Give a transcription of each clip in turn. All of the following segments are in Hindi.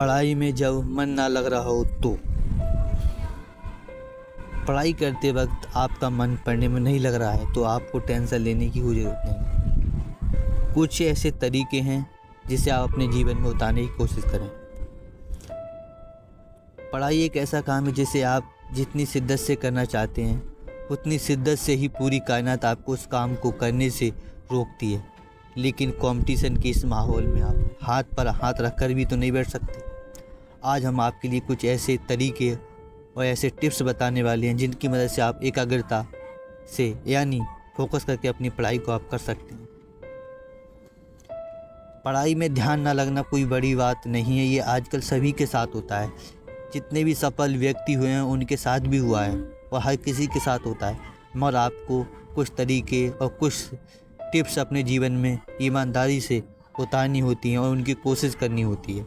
पढ़ाई में जब मन ना लग रहा हो तो पढ़ाई करते वक्त आपका मन पढ़ने में नहीं लग रहा है तो आपको टेंशन लेने की कोई ज़रूरत नहीं। कुछ ऐसे तरीके हैं जिसे आप अपने जीवन में उतारने की कोशिश करें। पढ़ाई एक ऐसा काम है जिसे आप जितनी शिद्दत से करना चाहते हैं उतनी शिद्दत से ही पूरी कायनात आपको उस काम को करने से रोकती है। लेकिन कंपटीशन के इस माहौल में आप हाथ पर हाथ रखकर भी तो नहीं बैठ सकते। आज हम आपके लिए कुछ ऐसे तरीके और ऐसे टिप्स बताने वाले हैं जिनकी मदद से आप एकाग्रता से यानी फोकस करके अपनी पढ़ाई को आप कर सकते हैं। पढ़ाई में ध्यान ना लगना कोई बड़ी बात नहीं है, ये आजकल सभी के साथ होता है। जितने भी सफल व्यक्ति हुए हैं उनके साथ भी हुआ है और हर किसी के साथ होता है। मगर आपको कुछ तरीके और कुछ टिप्स अपने जीवन में ईमानदारी से उतारनी होती हैं और उनकी कोशिश करनी होती है।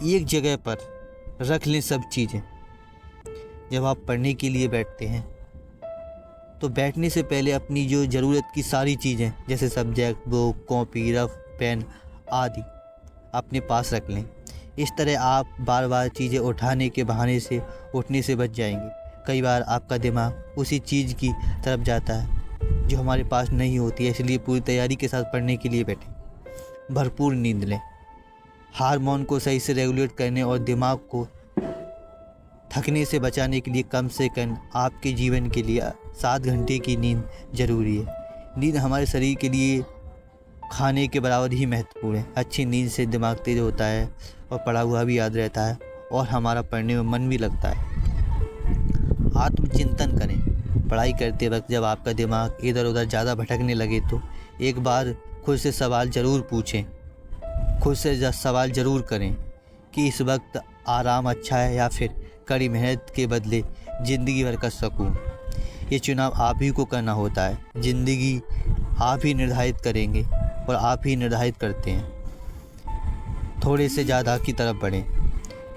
एक जगह पर रख लें सब चीज़ें। जब आप पढ़ने के लिए बैठते हैं तो बैठने से पहले अपनी जो ज़रूरत की सारी चीज़ें जैसे subject, book, copy, rough, pen आदि अपने पास रख लें। इस तरह आप बार बार चीज़ें उठाने के बहाने से उठने से बच जाएंगे। कई बार आपका दिमाग उसी चीज़ की तरफ जाता है जो हमारे पास नहीं होती है, इसलिए पूरी तैयारी के साथ पढ़ने के लिए बैठें। भरपूर नींद लें। हार्मोन को सही से रेगुलेट करने और दिमाग को थकने से बचाने के लिए कम से कम आपके जीवन के लिए 7 घंटे की नींद ज़रूरी है। नींद हमारे शरीर के लिए खाने के बराबर ही महत्वपूर्ण है। अच्छी नींद से दिमाग तेज होता है और पढ़ा हुआ भी याद रहता है और हमारा पढ़ने में मन भी लगता है। आत्मचिंतन करें। पढ़ाई करते वक्त जब आपका दिमाग इधर उधर ज़्यादा भटकने लगे तो एक बार खुद से सवाल ज़रूर पूछें। खुद से सवाल ज़रूर करें कि इस वक्त आराम अच्छा है या फिर कड़ी मेहनत के बदले ज़िंदगी भर का सुकून। ये चुनाव आप ही को करना होता है। ज़िंदगी आप ही निर्धारित करेंगे और आप ही निर्धारित करते हैं। थोड़े से ज़्यादा की तरफ बढ़ें।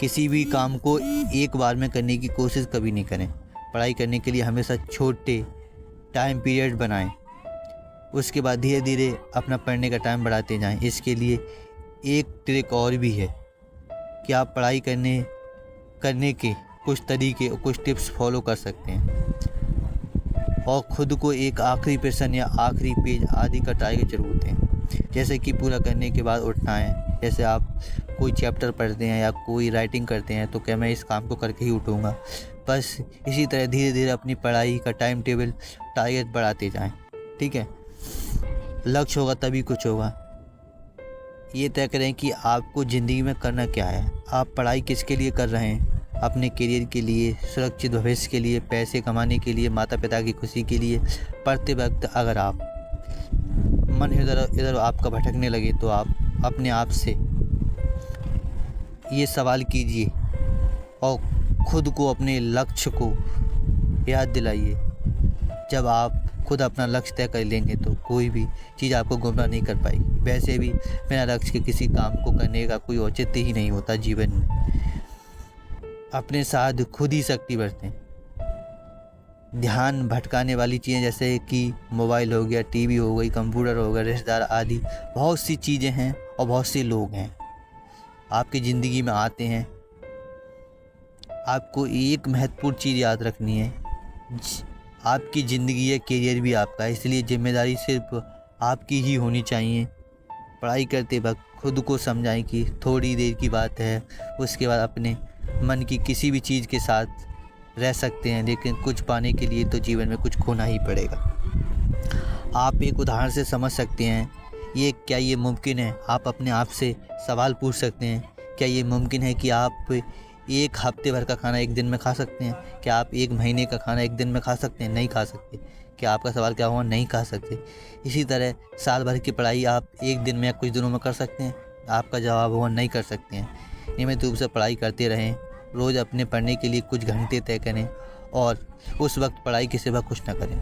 किसी भी काम को एक बार में करने की कोशिश कभी नहीं करें। पढ़ाई करने के लिए हमेशा छोटे टाइम पीरियड बनाएं। उसके बाद धीरे धीरे अपना पढ़ने का टाइम बढ़ाते जाएं। इसके लिए एक ट्रिक और भी है कि आप पढ़ाई करने के कुछ तरीके और कुछ टिप्स फॉलो कर सकते हैं और ख़ुद को एक आखिरी प्रश्न या आखिरी पेज आदि का टारगेट जरूर दें। जैसे कि पूरा करने के बाद उठना है। जैसे आप कोई चैप्टर पढ़ते हैं या कोई राइटिंग करते हैं तो क्या मैं इस काम को करके ही उठूँगा। बस इसी तरह धीरे धीरे अपनी पढ़ाई का टाइम टेबल टारगेट बढ़ाते जाएं। ठीक है, लक्ष्य होगा तभी कुछ होगा। ये तय करें कि आपको ज़िंदगी में करना क्या है। आप पढ़ाई किसके लिए कर रहे हैं? अपने करियर के लिए, सुरक्षित भविष्य के लिए, पैसे कमाने के लिए, माता पिता की खुशी के लिए। पढ़ते वक्त अगर आप मन इधर इधर आपका भटकने लगे तो आप अपने आप से ये सवाल कीजिए और ख़ुद को अपने लक्ष्य को याद दिलाइए। जब आप खुद अपना लक्ष्य तय कर लेंगे तो कोई भी चीज़ आपको गुमराह नहीं कर पाएगी। वैसे भी बिना लक्ष्य के किसी काम को करने का कोई औचित्य ही नहीं होता जीवन में। अपने साथ खुद ही शक्ति बरतें। ध्यान भटकाने वाली चीज़ें जैसे कि मोबाइल हो गया, टीवी हो गई, कंप्यूटर हो गया, रिश्तेदार आदि बहुत सी चीज़ें हैं और बहुत से लोग हैं आपकी ज़िंदगी में आते हैं। आपको एक महत्वपूर्ण चीज़ याद रखनी है, आपकी ज़िंदगी है, करियर भी आपका है, इसलिए जिम्मेदारी सिर्फ आपकी ही होनी चाहिए। पढ़ाई करते वक्त खुद को समझाएं कि थोड़ी देर की बात है। उसके बाद अपने मन की किसी भी चीज़ के साथ रह सकते हैं, लेकिन कुछ पाने के लिए तो जीवन में कुछ खोना ही पड़ेगा। आप एक उदाहरण से समझ सकते हैं क्या ये मुमकिन है? आप अपने आप से सवाल पूछ सकते हैं, क्या ये मुमकिन है कि आप एक हफ्ते भर का खाना एक दिन में खा सकते हैं? क्या आप एक महीने का खाना एक दिन में खा सकते हैं? नहीं खा सकते। क्या आपका सवाल क्या हुआ? नहीं खा सकते। इसी तरह साल भर की पढ़ाई आप एक दिन में या कुछ दिनों में कर सकते हैं? आपका जवाब हुआ नहीं कर सकते हैं। नियमित रूप से पढ़ाई करते रहें। रोज़ अपने पढ़ने के लिए कुछ घंटे तय करें और उस वक्त पढ़ाई के सिवा कुछ ना करें।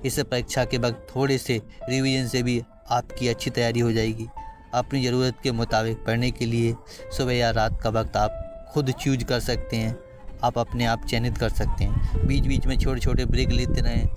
इससे परीक्षा के वक्त थोड़े से रिवीजन से भी आपकी अच्छी तैयारी हो जाएगी। अपनी ज़रूरत के मुताबिक पढ़ने के लिए सुबह या रात का वक्त आप खुद चूज कर सकते हैं। आप अपने आप चयनित कर सकते हैं। बीच बीच में छोटे छोटे ब्रेक लेते रहें।